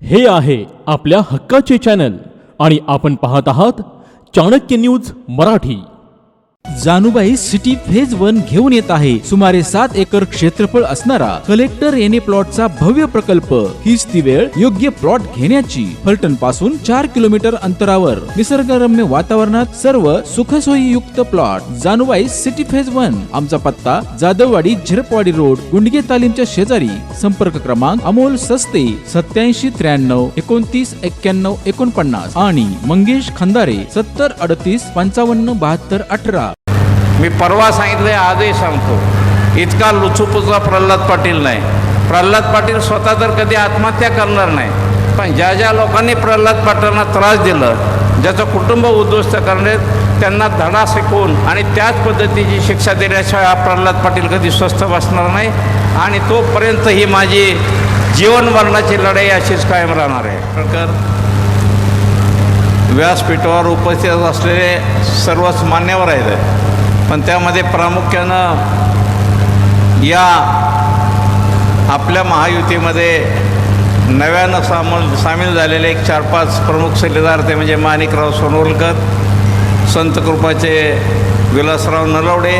हे आहे आपल्या हक्काचे चॅनल आणि आपण पाहत आहात Chanakya news Marathi. Janubai city phase 1 घेऊन येत आहे सुमारे 7 एकर क्षेत्रफळ असणारा कलेक्टर एने प्लॉटचा भव्य प्रकल्प। हीच ती वेळ योग्य प्लॉट घेण्याची। फलटण पासून 4 किलोमीटर अंतरावर निसर्गरम्य वातावरणात सर्व सुखसोयी युक्त प्लॉट। Janubai city phase 1। आमचा पत्ता जाधववाडी झिरपवाडी रोड गुंडगे तालीमच्या शेजारी। संपर्क क्रमांक अमोल सस्ते 8793 29 91 49 आणि मंगेश खंदारे 70 38 55 72 18। मी परवा सांगितले आजही सांगतो, इतका लुचुपुचा प्रल्हाद पाटील नाही। प्रल्हाद पाटील स्वतः तर कधी आत्महत्या करणार नाही, पण ज्या ज्या लोकांनी प्रल्हाद पाटलांना त्रास दिलं, ज्याचं कुटुंब उद्ध्वस्त करणे, त्यांना धडा शिकवून आणि त्याच पद्धतीची शिक्षा देण्याशिवाय हा प्रल्हाद पाटील कधी स्वस्थ बसणार नाही। आणि तोपर्यंत ही माझी जीवन मरणाची लढाई अशीच कायम राहणार आहे। व्यासपीठावर उपस्थित असलेले सर्वच मान्यवर आहेत, पण त्यामध्ये प्रामुख्यानं या आपल्या महायुतीमध्ये नव्यानं सामील झालेले एक 4-5 प्रमुख सल्लेदार, ते म्हणजे माणिकराव सोनवलकर, संतकृपाचे विलासराव नलवडे,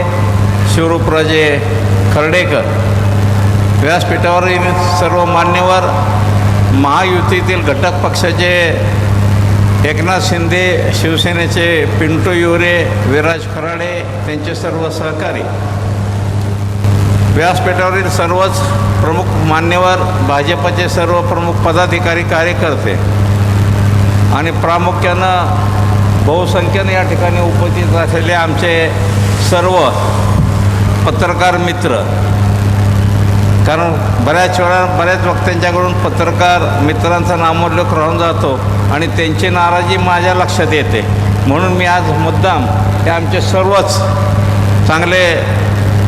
शिवरूपराजे खर्डेकर। व्यासपीठावरील सर्व मान्यवर, महायुतीतील घटक पक्षाचे एकनाथ शिंदे, शिवसेनेचे पिंटू युरे, विराज खराडे, त्यांचे सर्व सहकारी, व्यासपीठावरील सर्वच प्रमुख मान्यवर, भाजपचे सर्व प्रमुख पदाधिकारी, कार्यकर्ते आणि प्रामुख्यानं बहुसंख्येनं या ठिकाणी उपस्थित असलेले आमचे सर्व पत्रकार मित्र। कारण बऱ्याच वेळा बऱ्याच वक्त्यांच्याकडून पत्रकार मित्रांचा नामोल्लेख राहून जातो आणि त्यांची नाराजी माझ्या लक्षात येते, म्हणून मी आज मुद्दाम हे आमचे सर्वच चांगले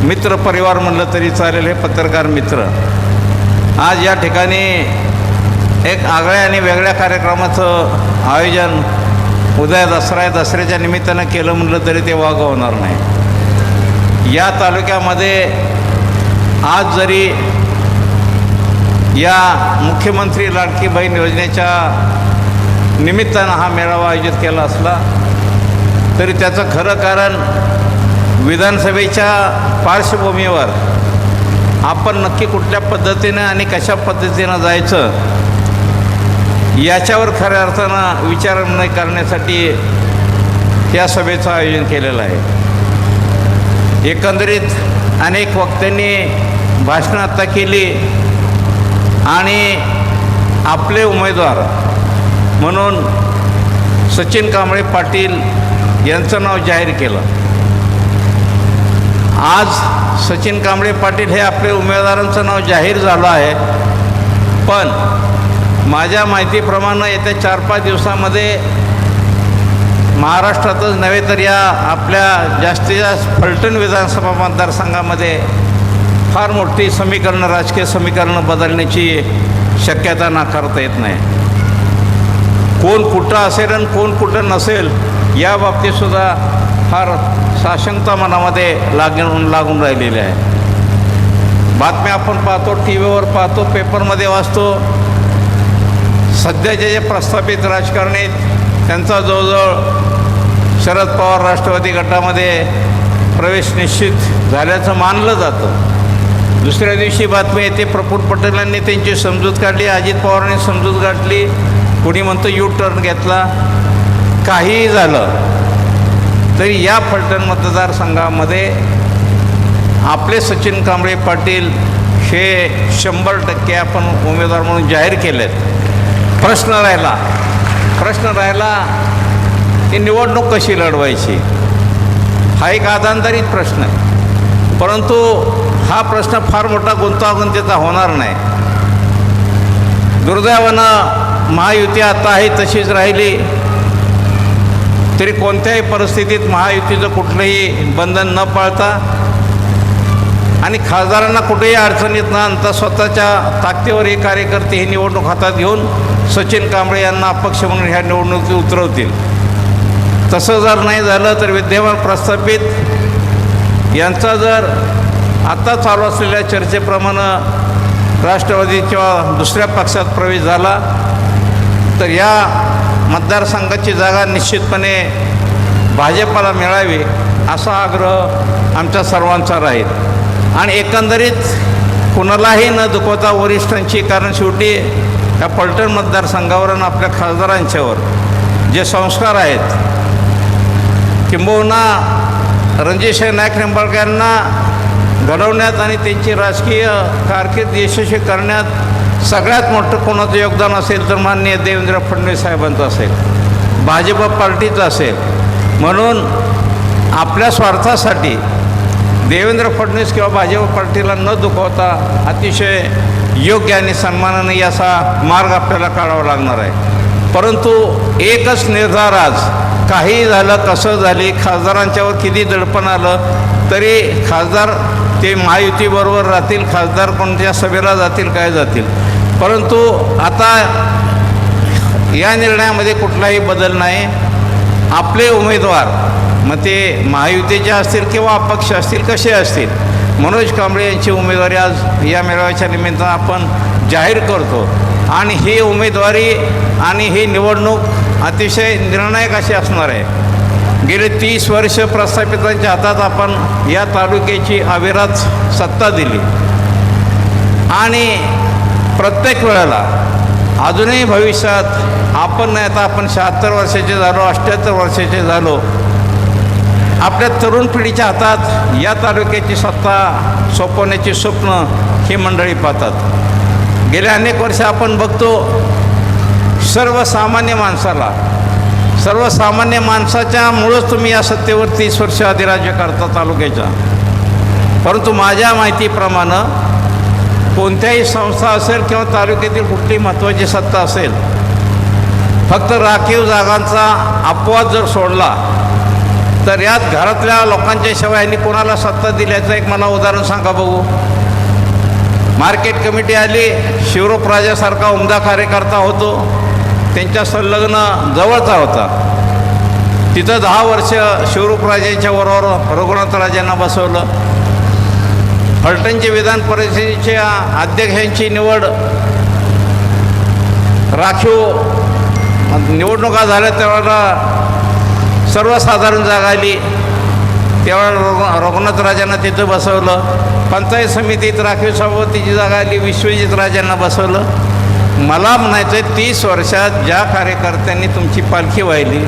मित्र परिवार म्हणलं तरी चालेल, हे पत्रकार मित्र आज या ठिकाणी एक आगळ्या आणि वेगळ्या कार्यक्रमाचं आयोजन उद्या दसऱ्याच्या निमित्तानं केलं म्हणलं तरी ते वाग होणार नाही। या तालुक्यामध्ये आज जरी या मुख्यमंत्री लाडकी बहीण योजनेच्या निमित्तानं हा मेळावा आयोजित केला असला तरी त्याचं खरं कारण विधानसभेच्या पार्श्वभूमीवर आपण नक्की कुठल्या पद्धतीनं आणि कशा पद्धतीनं जायचं याच्यावर खऱ्या अर्थानं विचारणा करण्यासाठी या सभेचं आयोजन केलेलं आहे। एकंदरीत अनेक वक्त्यांनी भाषणं आता केली आणि आपले उमेदवार म्हणून सचिन कांबळे पाटील यांचं नाव जाहीर केलं। आज सचिन कांबळे पाटील हे आपले उमेदवारांचं नाव जाहीर झालं आहे, पण माझ्या माहितीप्रमाणे येत्या 4-5 दिवसामध्ये महाराष्ट्रातच नव्हे तर या आपल्या जास्तीत जास्त फलटण विधानसभा मतदारसंघामध्ये फार मोठी समीकरणं, राजकीय समीकरणं बदलण्याची शक्यता नाकारता येत नाही। कोण कुठं असेल आणि कोण कुठं नसेल या बाबतीतसुद्धा फार साशंकता मनामध्ये लागून राहिलेली आहे। बातम्या आपण पाहतो, टी व्हीवर पाहतो, पेपरमध्ये वाचतो, सध्याचे जे प्रस्थापित राजकारणी त्यांचा जवळजवळ शरद पवार राष्ट्रवादी गटामध्ये प्रवेश निश्चित झाल्याचं मानलं जातं। दुसऱ्या दिवशी बातमी येते, प्रफुल्ल पटेलांनी त्यांची समजूत काढली, अजित पवारांनी समजूत काढली, कुणी म्हणतं यू टर्न घेतला। काहीही झालं तरी या फलटण मतदारसंघामध्ये आपले सचिन कांबळे पाटील हे 100% आपण उमेदवार म्हणून जाहीर केलेत। प्रश्न राहिला की निवडणूक कशी लढवायची, हा एक आधांतरित प्रश्न आहे, परंतु हा प्रश्न फार मोठा गुंतागुंतीचा होणार नाही। दुर्दैवानं महायुती आता आहे तशीच राहिली तरी कोणत्याही परिस्थितीत महायुतीचं कुठलंही बंधन न पाळता आणि खासदारांना कुठेही अडचणीत न आणता स्वतःच्या ताकदीवर हे कार्यकर्ते ही निवडणूक हातात घेऊन सचिन कांबळे यांना अपक्ष म्हणून ह्या निवडणुकीत उतरवतील। तसं जर नाही झालं तर विद्यमान प्रस्थापित यांचा जर आता चालू असलेल्या चर्चेप्रमाणे राष्ट्रवादी किंवा दुसऱ्या पक्षात प्रवेश झाला तर या मतदारसंघाची जागा निश्चितपणे भाजपाला मिळावी असा आग्रह आमच्या सर्वांचा राहील. आणि एकंदरीत कुणालाही न दुखवता वरिष्ठांची, कारण शेवटी या पलटण मतदारसंघावर आणि आपल्या खासदारांच्यावर जे संस्कार आहेत, किंबहुना रणजितसिंह नाईक निंबाळकर यांना घडवण्यात आणि त्यांची राजकीय कारकीर्द यशस्वी करण्यात सगळ्यात मोठं कोणाचं योगदान असेल तर माननीय देवेंद्र फडणवीस साहेबांचं असेल, भाजप पार्टीचं असेल. म्हणून आपल्या स्वार्थासाठी देवेंद्र फडणवीस किंवा भाजप पार्टीला न दुखवता अतिशय योग्य आणि सन्मानाने याचा मार्ग आपल्याला काढावा लागणार आहे. परंतु एकच निर्धार आज, काही झालं कसं झाली, खासदारांच्यावर किती दडपण आलं तरी खासदार ते महायुतीबरोबर राहतील, खासदार कोणत्या सभेला जातील, काय जातील. परंतु आता या निर्णयामध्ये कुठलाही बदल नाही. आपले उमेदवार, मग ते महायुतीचे असतील किंवा अपक्ष असतील, कसे असतील, मनोज कांबळे यांची उमेदवारी आज या मेळाव्याच्या निमित्तानं आपण जाहीर करतो. आणि ही उमेदवारी आणि ही निवडणूक अतिशय निर्णायक अशी असणार आहे. गेले 30 वर्ष प्रस्थापितांच्या हातात आपण या तालुक्याची अविरत सत्ता दिली आणि प्रत्येक वेळेला अजूनही भविष्यात आपण नाही, आता आपण 76 वर्षाचे झालो, 78 वर्षाचे झालो, आपल्या तरुण पिढीच्या हातात या तालुक्याची सत्ता सोपवण्याची स्वप्न ही मंडळी पाहतात. गेल्या अनेक वर्ष आपण बघतो सर्वसामान्य माणसाच्या मुळंच तुम्ही या सत्तेवर 30 वर्ष अधिराज्य करता तालुक्याच्या. परंतु माझ्या माहितीप्रमाणे कोणत्याही संस्था असेल किंवा तालुक्यातील कुठलीही महत्त्वाची सत्ता असेल, फक्त राखीव जागांचा अपवाद जर सोडला तर यात घरातल्या लोकांच्या शिवाय यांनी कोणाला सत्ता दिल्याचं एक मला उदाहरण सांगा बघू. मार्केट कमिटी आली, शिवरूप राजासारखा उमदा कार्यकर्ता होतो, त्यांच्या संलग्न जवळचा होता, तिथं 10 वर्ष शिवरूप राजांच्या बरोबर रघुनाथ राजांना बसवलं. फलटणची विधान परिषदेच्या अध्यक्षांची निवड राखीव निवडणुका झाल्या त्यावेळेला सर्वसाधारण जागा आली, त्यावेळेला रघुनाथ राजांना तिथं बसवलं. पंचायत समितीत राखीव सभापतीची जागा आली, विश्वजित राजांना बसवलं. मला म्हणायचं आहे 30 वर्षात ज्या कार्यकर्त्यांनी तुमची पालखी वाहिली,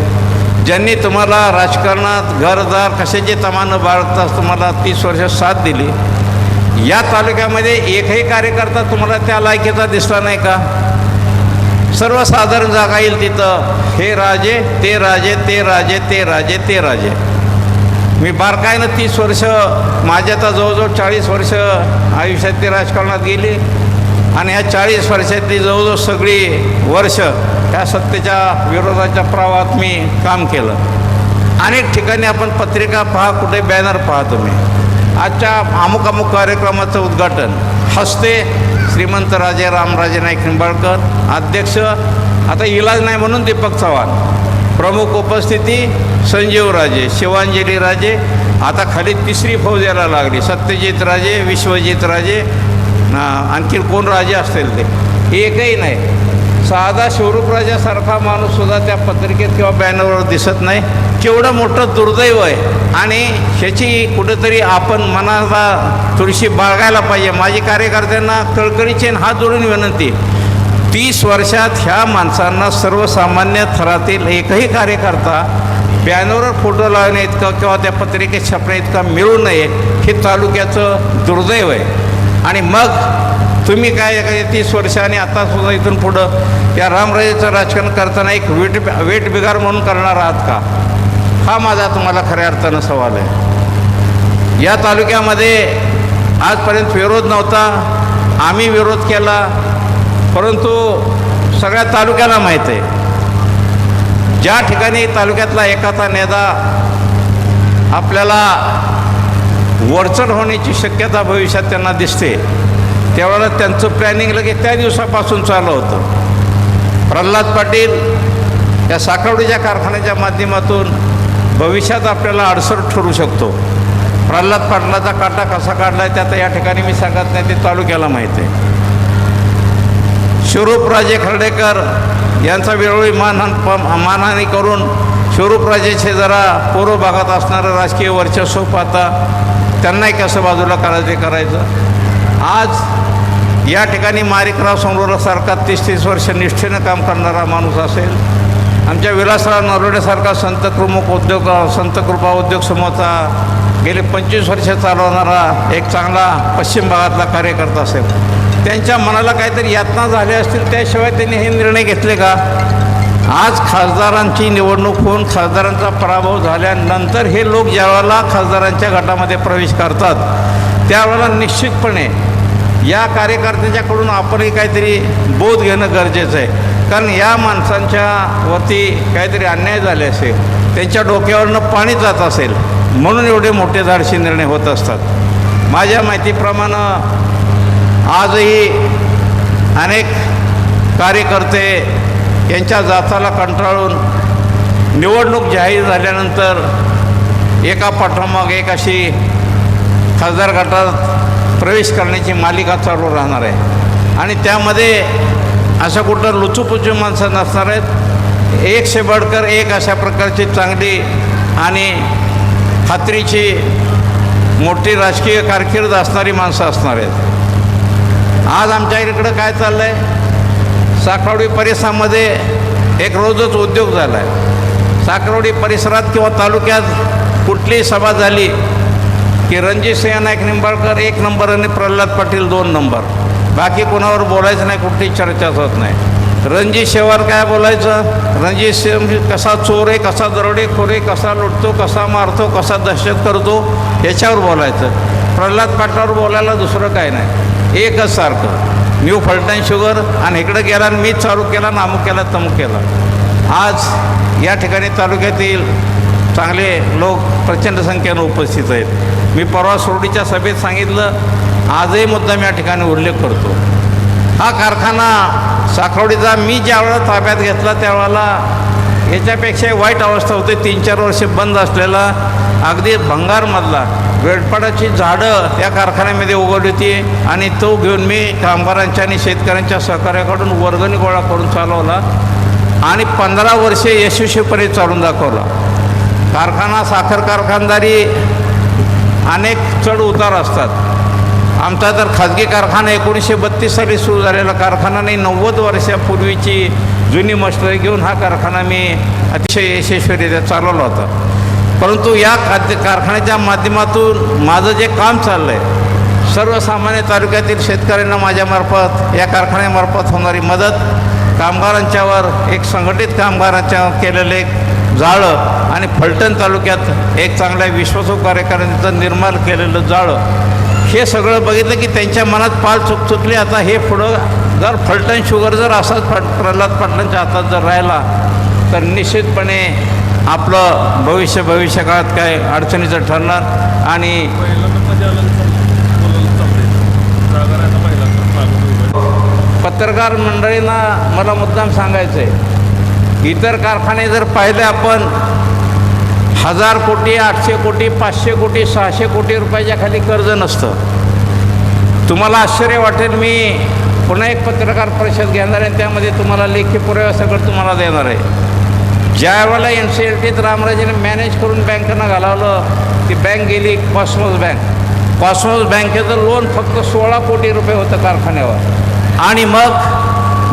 ज्यांनी तुम्हाला राजकारणात घरदार कशाचे तमानं बाळगताच तुम्हाला 30 वर्ष साथ दिली, या तालुक्यामध्ये एकही कार्यकर्ता तुम्हाला त्या लायकीचा दिसला नाही का? सर्वसाधारण जागा येईल तिथं हे राजे ते राजे ते राजे ते राजे ते राजे. मी बारकाईनं 30 वर्ष, माझ्या आता जवळजवळ 40 वर्ष आयुष्यातली राजकारणात गेली आणि ह्या 40 वर्षातली जवळजवळ सगळी वर्ष ह्या सत्तेच्या विरोधाच्या प्रवाहात मी काम केलं. अनेक ठिकाणी आपण पत्रिका पहा, कुठे बॅनर पहा तुम्ही, आजच्या अमुक कार्यक्रमाचं उद्घाटन हस्ते श्रीमंत राजे रामराजे नाईक निंबाळकर, अध्यक्ष आता इलाज नाही म्हणून दीपक चव्हाण, प्रमुख उपस्थिती संजीव राजे, शिवांजली राजे, आता खाली 3री फौज यायला लागली, सत्यजित राजे, विश्वजित राजे, आणखी कोण राजे असतील ते एकही नाही. साधा शिवरूप राजासारखा माणूससुद्धा त्या पत्रिकेत किंवा बॅनरवर दिसत नाही. केवढं मोठं दुर्दैव आहे आणि ह्याची कुठेतरी आपण मनाला थोडीशी बाळगायला पाहिजे. माझी कार्यकर्त्यांना कळकळीची हात जोडून विनंती, 30 वर्षात ह्या माणसांना सर्वसामान्य थरातील एकही कार्यकर्ता बॅनरवर फोटो लावणे इतकं किंवा त्या पत्रिकेत छापणे इतका मिळू नये हे तालुक्याचं दुर्दैव आहे. आणि मग तुम्ही काय 30 वर्षांनी आतासुद्धा इथून पुढं या रामराजेचं राजकारण करताना एक वेट बिगार म्हणून करणार आहात का? हा माझा तुम्हाला खऱ्या अर्थानं सवाल आहे. या तालुक्यामध्ये आजपर्यंत विरोध नव्हता, आम्ही विरोध केला, परंतु सगळ्या तालुक्याला माहीत आहे ज्या ठिकाणी तालुक्यातला एखादा नेता आपल्याला वरचढ होण्याची शक्यता भविष्यात त्यांना दिसते, त्यावेळेला त्यांचं प्लॅनिंग लगेच त्या दिवसापासून चालू होतं. प्रल्हाद पाटील या साखरवडीच्या कारखान्याच्या माध्यमातून भविष्यात आपल्याला अडसर ठरू शकतो. प्रल्हाद पाटलाचा काटा कसा काढला आहे त्यात या ठिकाणी मी सांगत नाही, ते तालुक्याला माहीत आहे. शिवरूप राजे खर्डेकर यांचा वेळोवेळी मानहानी करून शिवरूपराजेचे जरा पूर्व भागात असणारं राजकीय वर्चस्व पाहता त्यांनाही कसं बाजूला करायचं. आज या ठिकाणी माणिकराव समोरासारखा 30-30 वर्ष निष्ठेनं काम करणारा माणूस असेल, आमच्या विलासराव नरोडेसारखा संत कृपा उद्योग समूहाचा गेले 25 वर्ष चालवणारा एक चांगला पश्चिम भागातला कार्यकर्ता असेल, त्यांच्या मनाला काहीतरी यातना झाल्या असतील, त्याशिवाय त्यांनी हे निर्णय घेतले का? आज खासदारांची निवडणूक होऊन खासदारांचा पराभव झाल्यानंतर हे लोक ज्यावेळेला खासदारांच्या गटामध्ये प्रवेश करतात त्यावेळेला निश्चितपणे या कार्यकर्त्यांच्याकडून आपणही काहीतरी बोध घेणं गरजेचं आहे. कारण या माणसांच्या वरती काहीतरी अन्याय झाले असेल, त्यांच्या डोक्यावरनं पाणी जात असेल म्हणून एवढे मोठे धाडसी निर्णय होत असतात. माझ्या माहितीप्रमाणे आजही अनेक कार्यकर्ते यांच्या जाचाला कंटाळून निवडणूक जाहीर झाल्यानंतर एका पाठोमाग एक अशी खासदार गटात प्रवेश करण्याची मालिका चालू राहणार आहे. आणि त्यामध्ये असं कुठं लुचूपुचू माणसं नसणार आहेत. एक से बढकर एक अशा प्रकारची चांगली आणि खात्रीची मोठी राजकीय कारकीर्द असणारी माणसं असणार आहेत. आज आमच्या इकडं काय चाललं आहे, साखरवाडी परिसरामध्ये एक रोजच उद्योग झाला आहे. साखरवाडी परिसरात किंवा तालुक्यात कुठलीही सभा झाली की रणजितसिंह नाईक निंबाळकर 1 नंबर आणि प्रल्हाद पाटील 2 नंबर, बाकी कोणावर बोलायचं नाही, कुठलीही चर्चाच होत नाही. रणजित शेवार काय बोलायचं, रणजित सिंह कसा चोर आहे, कसा दरोडेखोर आहे, कसा लुटतो, कसा मारतो, कसा दहशत करतो, याच्यावर बोलायचं. प्रल्हाद पाटलावर बोलायला दुसरं काय नाही, एकच सारखं न्यू फलटण शुगर आणि इकडं गेला आणि मीच चालू केला, नामूक केला, तमूक केला. आज या ठिकाणी तालुक्यातील चांगले लोक प्रचंड संख्येनं उपस्थित आहेत. मी परवा सोरडीच्या सभेत सांगितलं, आजही मुद्दाम या ठिकाणी उल्लेख करतो. हा कारखाना साखरवाडीचा मी ज्यावेळेला ताब्यात घेतला त्यावेळेला याच्यापेक्षा वाईट अवस्था होती. 3-4 वर्षे बंद असलेला अगदी भंगारमधला वेळपाडाची झाडं या कारखान्यामध्ये उगवली होती आणि तो घेऊन मी कामगारांच्या आणि शेतकऱ्यांच्या सहकार्याकडून वर्गणी गोळा करून चालवला आणि 15 वर्षे यशस्वीपणे चालून दाखवला. कारखाना साखर कारखानदारी अनेक चढ उतार असतात. आमचा तर खाजगी कारखाना 1932 साली सुरू झालेला कारखाना नाही, 90 वर्षापूर्वीची जुनी मशिनरी घेऊन हा कारखाना मी अतिशय यशस्वीरित्या चालवला होता. परंतु या कारखान्याच्या माध्यमातून माझं जे काम चाललं आहे, सर्वसामान्य तालुक्यातील शेतकऱ्यांना माझ्यामार्फत या कारखान्यामार्फत होणारी मदत, कामगारांच्यावर एक संघटित कामगारांच्यावर केलेले जाळं आणि फलटण तालुक्यात एक चांगल्या विश्वासू कार्यकर्त्यांचं निर्माण केलेलं जाळं, हे सगळं बघितलं की त्यांच्या मनात पाल चुकचुकली. आता हे पुढं जर फलटण शुगर जर असाच प्रल्हाद पाटलांच्या हातात जर राहिला तर निश्चितपणे आपलं भविष्यकाळात काय अडचणीचं ठरणार. आणि पत्रकार मंडळींना मला मुद्दाम सांगायचं आहे, इतर कारखाने जर पाहिले आपण 1000 कोटी, 800 कोटी, 500 कोटी, 600 कोटी रुपयाच्या खाली कर्ज नसतं. तुम्हाला आश्चर्य वाटेल, मी पुन्हा एक पत्रकार परिषद घेणार आहे, त्यामध्ये तुम्हाला लेखी पुरावा सगळं तुम्हाला देणार आहे. ज्या वेळेला NCLTत रामराजेने मॅनेज करून बँकांना घालवलं, ती बँक गेली कॉस्मोस बँक. कॉस्मोस बँकेचं लोन फक्त 16 कोटी रुपये होतं कारखान्यावर. आणि मग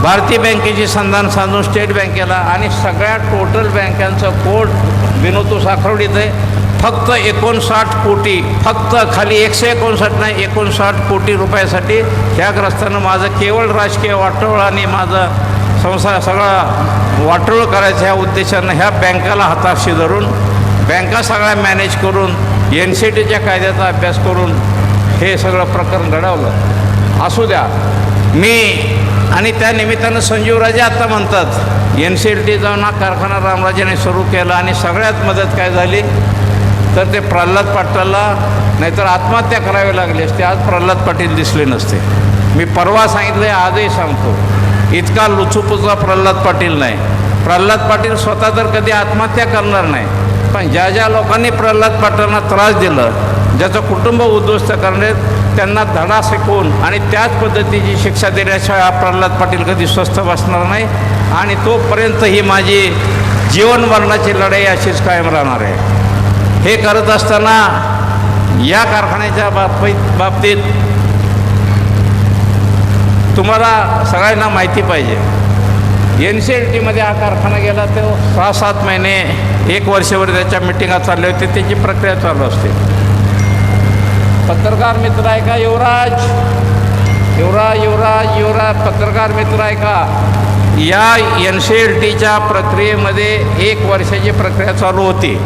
भारतीय बँकेची संधान साधून स्टेट बँकेला आणि सगळ्या टोटल बँकांचं कोड विनोतो साखरवडीत आहे. फक्त 59 कोटी, फक्त खाली 159 नाही, 59 कोटी रुपयासाठी ह्या ग्रस्तानं माझं केवळ राजकीय वाटोळ आणि माझं संसार सगळा वाटोळ करायचं ह्या उद्देशानं ह्या बँकाला हाताशी धरून बँका सगळ्या मॅनेज करून NCLTच्या कायद्याचा अभ्यास करून हे सगळं प्रकरण घडवलं. असू द्या, मी आणि त्या निमित्तानं संजीवराजे आता म्हणतात NCLT जाऊन हा कारखाना रामराजेने सुरू केला आणि सगळ्यात मदत काय झाली तर ते प्रल्हाद पाटलाला, नाहीतर आत्महत्या करावी लागली असते, आज प्रल्हाद पाटील दिसले नसते. मी परवा सांगितलं, आजही सांगतो, इतका लुचुपुचा प्रल्हाद पाटील नाही. प्रल्हाद पाटील स्वतः तर कधी आत्महत्या करणार नाही, पण ज्या ज्या लोकांनी प्रल्हाद पाटलांना त्रास दिलं, ज्याचं कुटुंब उद्ध्वस्त करणे, त्यांना धडा शिकवून आणि त्याच पद्धतीची शिक्षा देण्याशिवाय हा प्रल्हाद पाटील कधी स्वस्थ बसणार नाही. आणि तोपर्यंत ही माझी जीवन मरणाची लढाई अशीच कायम राहणार आहे. हे करत असताना या कारखान्याच्या बाबतीत तुम्हाला सगळ्यांना माहिती पाहिजे, NCLTमध्ये हा कारखाना गेला तो 6-7 महिने 1 वर्षभर त्याच्या मिटिंगा चालल्या होत्या, त्याची प्रक्रिया चालू असते. पत्रकार मित्र आहे का? युवराज पत्रकार मित्र आहे का? या NCLTच्या प्रक्रियेमध्ये 1 वर्षाची प्रक्रिया चालू होती.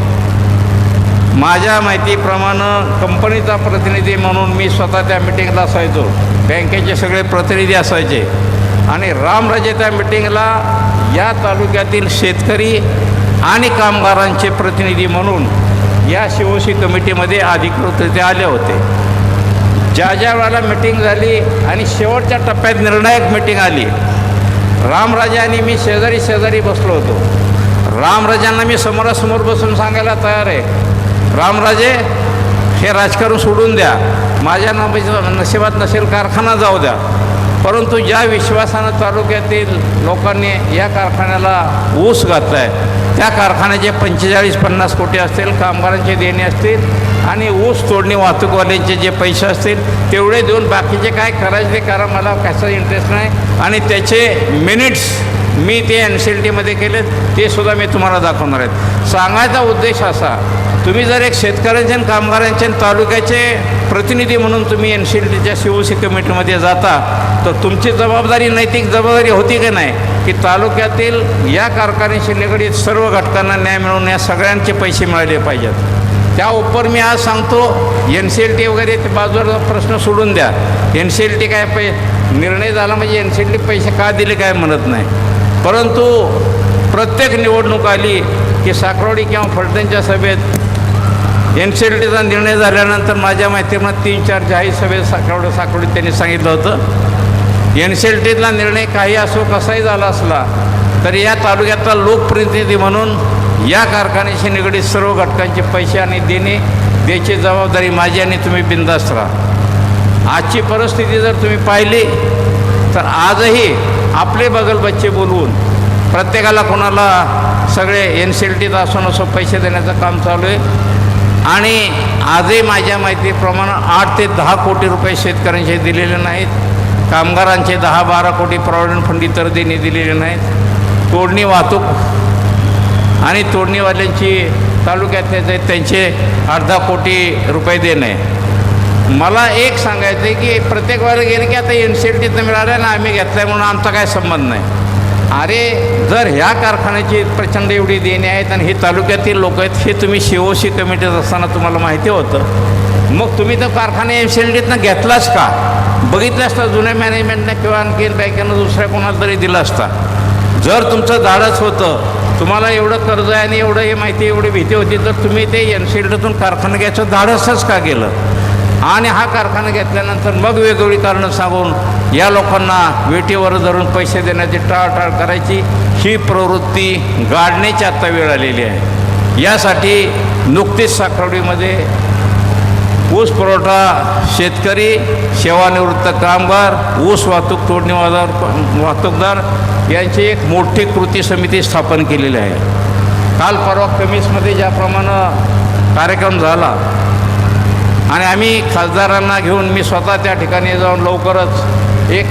माझ्या माहितीप्रमाणे कंपनीचा प्रतिनिधी म्हणून मी स्वतः त्या मिटिंगला असायचो, बँकेचे सगळे प्रतिनिधी असायचे आणि रामराजे त्या मिटिंगला या तालुक्यातील शेतकरी आणि कामगारांचे प्रतिनिधी म्हणून या COC कमिटीमध्ये अधिकृतरित्या आले होते. ज्या वेळेला मिटिंग झाली आणि शेवटच्या टप्प्यात निर्णायक मिटिंग आली, रामराजे आणि मी शेजारी बसलो होतो. रामराजांना मी समोरासमोर बसून सांगायला तयार आहे, रामराजे हे राजकारण सोडून द्या, माझ्या नशिबात नसेल कारखाना जाऊ द्या, परंतु ज्या विश्वासानं तालुक्यातील लोकांनी या कारखान्याला ऊस घातला आहे त्या कारखान्याचे 45-50 कोटी असतील, कामगारांचे देणे असतील आणि ऊस तोडणी वाहतूकवाल्यांचे जे पैसे असतील तेवढे देऊन बाकीचे काय करायचे ते करा, मला कसा इंटरेस्ट नाही. आणि त्याचे मिनिट्स मी ते NCLTमध्ये केले, ते सुद्धा मी तुम्हाला दाखवणार आहेत. सांगायचा उद्देश असा, तुम्ही जर एक शेतकऱ्यांचे आणि कामगारांचे तालुक्याचे प्रतिनिधी म्हणून तुम्ही NCLTच्या COC कमिटीमध्ये जाता तर तुमची जबाबदारी, नैतिक जबाबदारी होती की नाही की तालुक्यातील या कारखान्याशी निगडीत सर्व घटकांना न्याय मिळवून या सगळ्यांचे पैसे मिळाले पाहिजेत. त्या उपर मी आज सांगतो, NCLT वगैरे ते बाजूला प्रश्न सोडून द्या, NCLT काय निर्णय झाला म्हणजे NCLT पैसे का दिले काय म्हणत नाही, परंतु प्रत्येक निवडणूक आली की साखरवाडी किंवा फलटणच्या सभेत NCLTचा निर्णय झाल्यानंतर माझ्या माहितीप्रमाणे 3-4 जाहीर सभेत साखरवाडीत त्यांनी सांगितलं होतं, NCLTचा निर्णय काही असो कसाही झाला असला तरी या तालुक्यातला लोकप्रतिनिधी म्हणून या कारखान्याशी निगडीत सर्व घटकांचे पैसे आणि द्यायची जबाबदारी माझी आणि तुम्ही बिनधास्त राहा. आजची परिस्थिती जर तुम्ही पाहिली तर आजही आपले बगल बच्चे बोलवून प्रत्येकाला कोणाला सगळे NCLTत असो नसो पैसे देण्याचं काम चालू आहे. आणि आजही माझ्या माहितीप्रमाणे 8 ते 10 कोटी रुपये शेतकऱ्यांचे दिलेले नाहीत, कामगारांचे 10-12 कोटी प्रॉव्हिडंट फंड इतर देणे दिलेले नाहीत, तोडणी वाहतूक आणि तोडणीवाल्यांची तालुक्यातले त्यांचे 1/2 कोटी रुपये देणे. मला एक सांगायचं आहे की प्रत्येक वेळेला गेले की आता NCLTतनं मिळालं ना आम्ही घेतलं आहे म्हणून आमचा काय संबंध नाही. अरे जर ह्या कारखान्याची प्रचंड एवढी देणे आहेत आणि हे तालुक्यातील लोक आहेत हे तुम्ही COC कमिटीत असताना तुम्हाला माहिती होतं, मग तुम्ही तर कारखाना NCLTतनं घेतलाच का? बघितलं असतं जुन्या मॅनेजमेंटने किंवा आणखी बँकेनं दुसऱ्या कोणाला तरी दिला असता. जर तुमचं धाडस होतं, तुम्हाला एवढं कर्ज आहे आणि एवढं हे माहिती एवढी भीती होती तर तुम्ही ते NCLTतून कारखाना घ्यायचं धाडसच का केलं? आणि हा कारखाना घेतल्यानंतर मग वेगवेगळी कारणं सांगून या लोकांना वेटीवर धरून पैसे देण्याची टाळाटाळ करायची ही प्रवृत्ती गाडण्याची आत्ता वेळ आलेली आहे. यासाठी नुकतीच साखरवाडीमध्ये ऊस पुरवठा शेतकरी, सेवानिवृत्त कामगार, ऊस वाहतूक तोडणी वाहतूकदार यांची एक मोठी कृती समिती स्थापन केलेली आहे. काल परवा कमिसमध्ये ज्याप्रमाणे कार्यक्रम झाला आणि आम्ही खासदारांना घेऊन मी स्वतः त्या ठिकाणी जाऊन लवकरच एक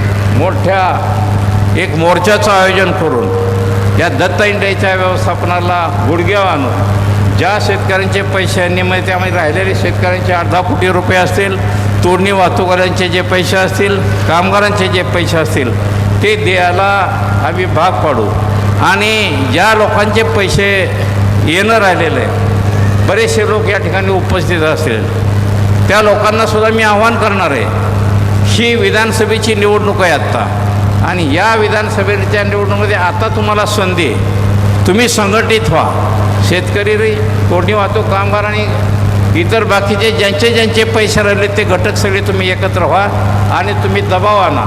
मोर्चाचं आयोजन करून या दत्त इंडियाच्या व्यवस्थापनाला गुडघ्यावर आणून ज्या शेतकऱ्यांचे पैसे नियमित त्यामध्ये राहिलेले शेतकऱ्यांचे 1/2 कोटी रुपये असतील, तोडणी वाहतूकवाल्यांचे जे पैसे असतील, कामगारांचे जे पैसे असतील ते द्यायला आम्ही भाग पाडू. आणि ज्या लोकांचे पैसे येणं राहिलेले बरेचसे लोक या ठिकाणी उपस्थित असतील त्या लोकांनासुद्धा मी आवाहन करणार आहे, ही विधानसभेची निवडणूक आहे आत्ता आणि या विधानसभेच्या निवडणुकीमध्ये आता तुम्हाला संधी आहे, तुम्ही संघटित व्हा. शेतकरी, तोडणी वाहतूक कामगार आणि इतर बाकीचे ज्यांचे पैसे राहिले ते घटक सगळे तुम्ही एकत्र व्हा आणि तुम्ही दबाव आणा.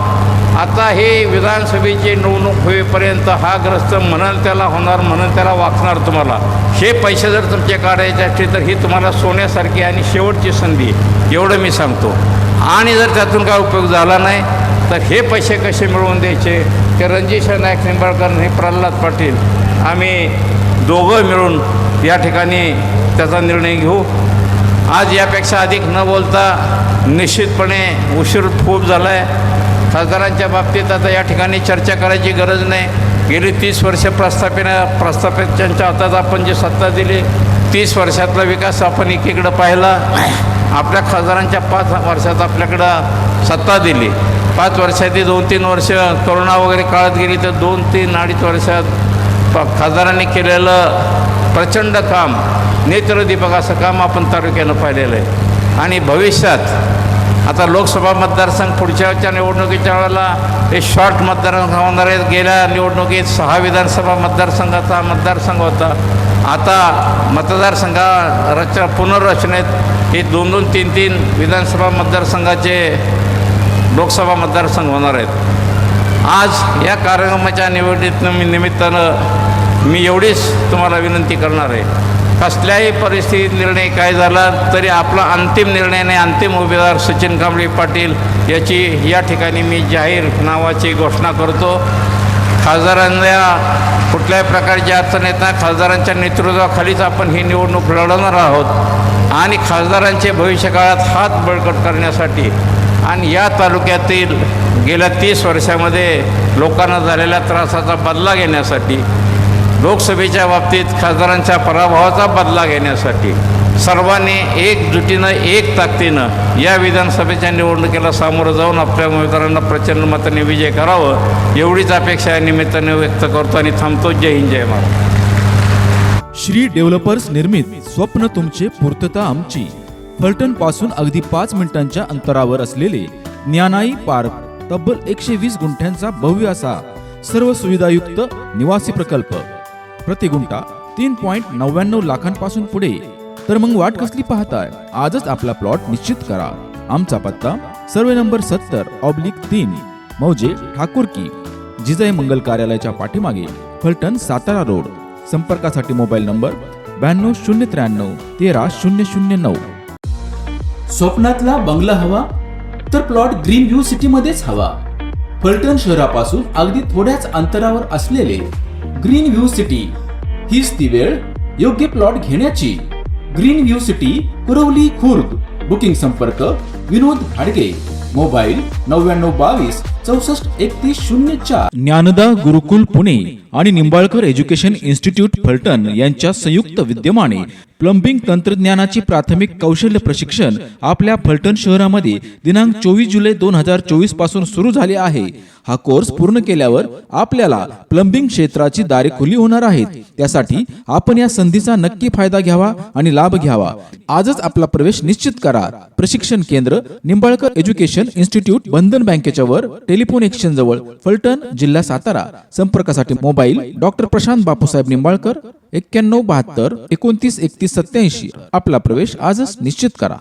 आता हे विधानसभेची निवडणूक होईपर्यंत हा ग्रस्त म्हणून त्याला होणार, म्हणून त्याला वाचणार. तुम्हाला हे पैसे जर तुमचे काढायचे असतील तर ही तुम्हाला सोन्यासारखी आणि शेवटची संधी, एवढं मी सांगतो. आणि जर त्यातून काय उपयोग झाला नाही तर हे पैसे कसे मिळवून द्यायचे की रणजित नाईक निंबाळकर आणि प्रल्हाद पाटील आम्ही दोघं मिळून या ठिकाणी त्याचा निर्णय घेऊ. आज यापेक्षा अधिक न बोलता निश्चितपणे उशीर खूप झाला आहे. खासदारांच्या बाबतीत आता या ठिकाणी चर्चा करायची गरज नाही. गेली 30 वर्ष प्रस्थापितांच्या हातात आपण जी सत्ता दिली, 30 वर्षातला विकास आपण एकीकडं पाहिला. आपल्या खासदारांच्या 5 वर्षात आपल्याकडं सत्ता दिली. 5 वर्षातील 2-3 वर्ष कोरोना वगैरे काळात गेली, तर 2-3-2.5 वर्षात खासदारांनी केलेलं प्रचंड काम, नेत्रदीपक असं काम आपण तालुक्यानं पाहिलेलं आहे. आणि भविष्यात आता लोकसभा मतदारसंघ पुढच्या निवडणुकीच्या वेळेला हे शॉर्ट मतदारसंघ होणार आहेत. गेल्या निवडणुकीत 6 विधानसभा मतदारसंघाचा मतदारसंघ होता. आता मतदारसंघाच्या पुनर्रचनेत हे 2-2, 3-3 विधानसभा मतदारसंघाचे लोकसभा मतदारसंघ होणार आहेत. आज या कार्यक्रमाच्या निमित्तानं मी एवढीच तुम्हाला विनंती करणार आहे, कसल्याही परिस्थितीत निर्णय काय झाला तरी आपला अंतिम निर्णय नाही, अंतिम उमेदवार सचिन कांबळे पाटील याची या ठिकाणी मी जाहीर नावाची घोषणा करतो. खासदारांना कुठल्याही प्रकारची अडचण येत नाही. खासदारांच्या नेतृत्वाखालीच आपण ही निवडणूक लढवणार आहोत आणि खासदारांचे भविष्यकाळात हात बळकट करण्यासाठी आणि या तालुक्यातील गेल्या 30 वर्षामध्ये लोकांना झालेल्या त्रासाचा बदला घेण्यासाठी, लोकसभेच्या बाबतीत खासदारांच्या पराभवाचा बदला घेण्यासाठी सर्वांनी एकजुटीनं एक ताकदीनं या विधानसभेच्या निवडणुकीला सामोरं जाऊन आपल्या उमेदवारांना प्रचंड मताने विजय करावं एवढीच अपेक्षा या निमित्ताने व्यक्त करतो आणि थांबतो. जय हिंद, जय महाराष्ट्र. श्री डेव्हलपर्स निर्मित स्वप्न तुमचे पूर्तता आमची. फलटण पासून अगदी 5 मिनिटांच्या अंतरावर असलेले ज्ञानाई पार्क तब्बल 120 गुंठ्यांचा भव्य असा सर्व सुविधायुक्त निवासी प्रकल्प. प्रति गुंठा 3.99 लाखांपासून पुढे. तर मग वाट कसली पाहताय, आजच आपला प्लॉट निश्चित करा. आमचा पत्ता सर्वे नंबर 70/3 मौजे ठाकूरकी, जिजाई मंगल कार्यालयाच्या पाठीमागे, फलटण, सातारा रोड. संपर्कासाठी मोबाईल नंबर 92 093 13 009. स्वप्नातला बंगला हवा तर प्लॉट ग्रीन व्ह्यू सिटी मध्येच हवा. फलटण शहरापासून अगदी थोड्याच अंतरावर असलेले ग्रीन व्ह्यू सिटी हीच ती वेळ योग्य प्लॉट घेण्याची. Green view city, Kurwali, Khurd. Booking संपर्क विनोद भाडगे. मोबाईल 9922 64 31 04. ज्ञानदा गुरुकुल पुणे आणि निंबाळकर एज्युकेशन इन्स्टिट्यूट फलटण यांच्या संयुक्त विद्यमाने प्लंबिंग तंत्रज्ञानाची प्राथमिक कौशल्य प्रशिक्षण आपल्या फलटण शहरामध्ये दिनांक 24 जुलै 2024 पासून सुरू झाले आहे. हा कोर्स पूर्ण केल्यावर आपल्याला प्लंबिंग क्षेत्राची दारे खुली होणार आहेत. त्यासाठी आपण या संधीचा नक्की फायदा घ्यावा आणि लाभ घ्यावा. आजच आपला प्रवेश निश्चित करा. प्रशिक्षण केंद्र निंबाळकर एज्युकेशन इन्स्टिट्यूट, बंधन बँकेच्या वर, टेलिफोन एक्सचेंज जवळ, फलटण, जिल्हा सातारा. संपर्कासाठी मोबाईल डॉक्टर प्रशांत बापूसाहेब निंबाळकर 91 72 29 31 87. आपला प्रवेश आजच निश्चित करा.